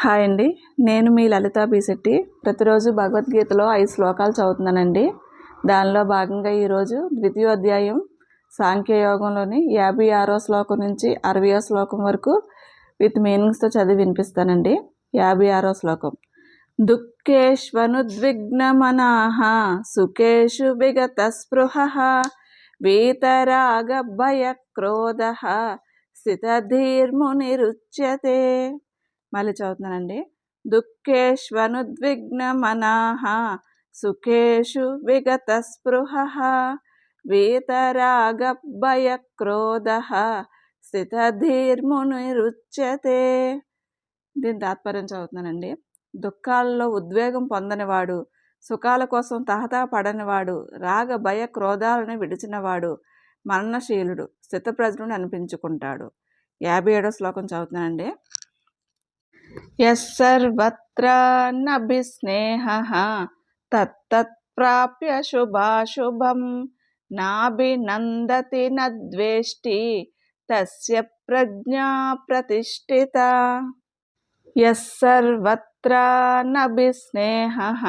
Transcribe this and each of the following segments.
Hi అండి, నేను మీ లలితా బీశెట్టి. ప్రతిరోజు భగవద్గీతలో 5 శ్లోకాలు చదువుతున్నానండి. దానిలో భాగంగా ఈరోజు ద్వితీయోధ్యాయం సాంఖ్యయోగంలోని 56వ శ్లోకం నుంచి 60వ శ్లోకం వరకు విత్ మీనింగ్స్తో చదివి వినిపిస్తానండి. 56వ శ్లోకం. దుఃఖేష్వనుద్విగ్నమనాః సుఖేషు విగత స్పృహః వీతరాగ భయ క్రోధః స్థితధీర్మునిరుచ్యతే. మళ్ళీ చదువుతున్నానండి. దుఃఖేష్వనుద్విగ్నమనాః సుఖేషు విగత స్పృహః వీతరాగ భయ క్రోధః స్థితధీర్మునిరుచ్యతే. దీని తాత్పర్యం చదువుతున్నానండి. దుఃఖాలలో ఉద్వేగం పొందనివాడు, సుఖాల కోసం తహతా పడనివాడు, రాగ భయ క్రోధాలను విడిచినవాడు మరణశీలుడు, స్థితప్రజ్ఞుడు అనిపించుకుంటాడు. 57వ శ్లోకం చదువుతున్నానండి. యస్సర్వత్ర నభిస్నేహః తత్తత్ప్రాప్య శుభాశుభం నాభినందతి నద్వేష్టి తస్య ప్రజ్ఞా ప్రతిష్ఠిత. యస్సర్వత్ర నభిస్నేహః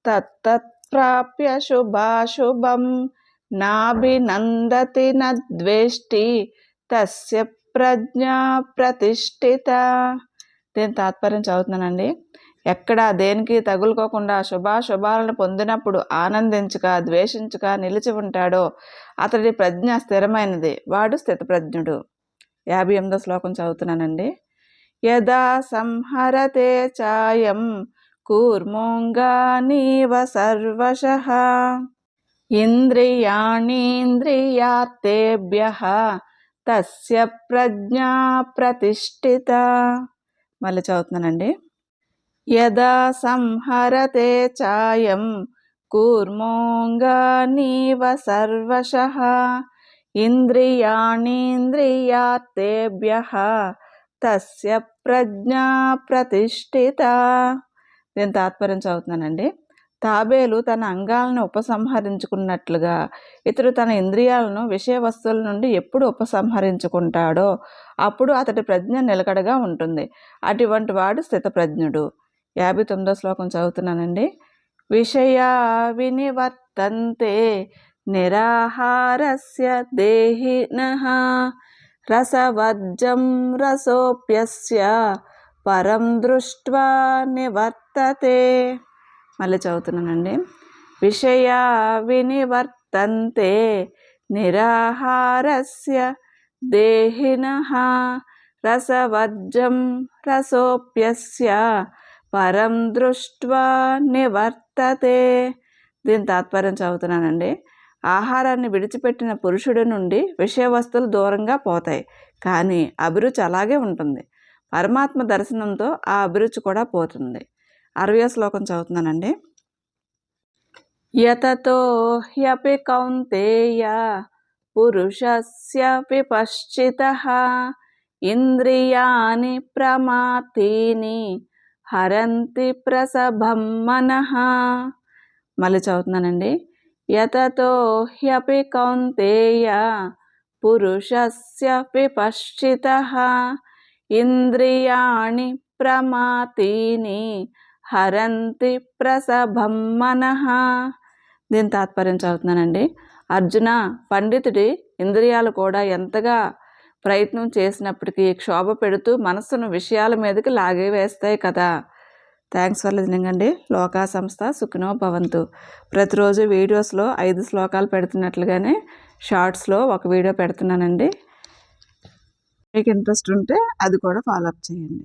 తత్తత్ప్రాప్య శుభాశుభం నాభినందతి నద్వేష్టి తస్య ప్రజ్ఞా ప్రతిష్ఠిత. దీని తాత్పర్యం చదువుతున్నానండి. ఎక్కడ దేనికి తగులుకోకుండా శుభాశుభాలను పొందినప్పుడు ఆనందించక ద్వేషించక నిలిచి ఉంటాడో అతడి ప్రజ్ఞ స్థిరమైనది, వాడు స్థితప్రజ్ఞుడు. 58వ శ్లోకం చదువుతున్నానండి. యదా సంహరతే చాయం కూర్మోంగానీవ సర్వశః ఇంద్రియాణీంద్రియార్థేభ్యః తస్య ప్రజ్ఞా ప్రతిష్ఠిత. మళ్ళీ చదువుతున్నానండి. యదా సంహరతే చాయం కూర్మోంగానీవ సర్వశః ఇంద్రియాణీంద్రియార్థేభ్యః తస్య ప్రజ్ఞా ప్రతిష్ఠిత. దీని తాత్పర్యం చదువుతున్నానండి. తాబేలు తన అంగాలను ఉపసంహరించుకున్నట్లుగా ఇతడు తన ఇంద్రియాలను విషయ వస్తువుల నుండి ఎప్పుడు ఉపసంహరించుకుంటాడో అప్పుడు అతడి ప్రజ్ఞ నిలకడగా ఉంటుంది. అటువంటి వాడు స్థితప్రజ్ఞుడు. 59వ శ్లోకం చదువుతున్నానండి. విషయా వినివర్తంతే నిరాహారస్య దేహినః రసవర్జం రసోప్యస్య పరం దృష్ట్వా నివర్తతే. మళ్ళీ చదువుతున్నానండి. విషయా వినివర్తంతే నిరాహారస్య దేహినః రసవర్జం రసోప్యస్య పరం దృష్ట్వా నివర్తతే. దీని తాత్పర్యం చదువుతున్నానండి. ఆహారాన్ని విడిచిపెట్టిన పురుషుడి నుండి విషయ వస్తువులు దూరంగా పోతాయి, కానీ అభిరుచి అలాగే ఉంటుంది. పరమాత్మ దర్శనంతో ఆ అభిరుచి కూడా పోతుంది. 60వ శ్లోకం చదువుతున్నానండి. యతతో హ్యపి కౌంతేయ పురుషస్య విపశ్చితః ఇంద్రియాణి ప్రమాథీని హరంతి ప్రసభం మనః. మళ్ళీ చదువుతున్నానండి. యతతో హ్యపి కౌంతేయ పురుషస్య విపశ్చితః ఇంద్రియాణి ప్రమాథీని హరంతి ప్రసభం మనః. దీని తాత్పర్యం చదువుతున్నానండి. అర్జున, పండితుడి ఇంద్రియాలు కూడా ఎంతగా ప్రయత్నం చేసినప్పటికీ క్షోభ పెడుతూ మనస్సును విషయాల మీదకి లాగివేస్తాయి కదా. థ్యాంక్స్ ఫర్ లిజనింగ్ అండి. లోకా సంస్థ సుఖినో భవంతు. ప్రతిరోజు వీడియోస్లో 5 శ్లోకాలు పెడుతున్నట్లుగానే షార్ట్స్లో ఒక వీడియో పెడుతున్నానండి. మీకు ఇంట్రెస్ట్ ఉంటే అది కూడా ఫాలో అప్ చేయండి.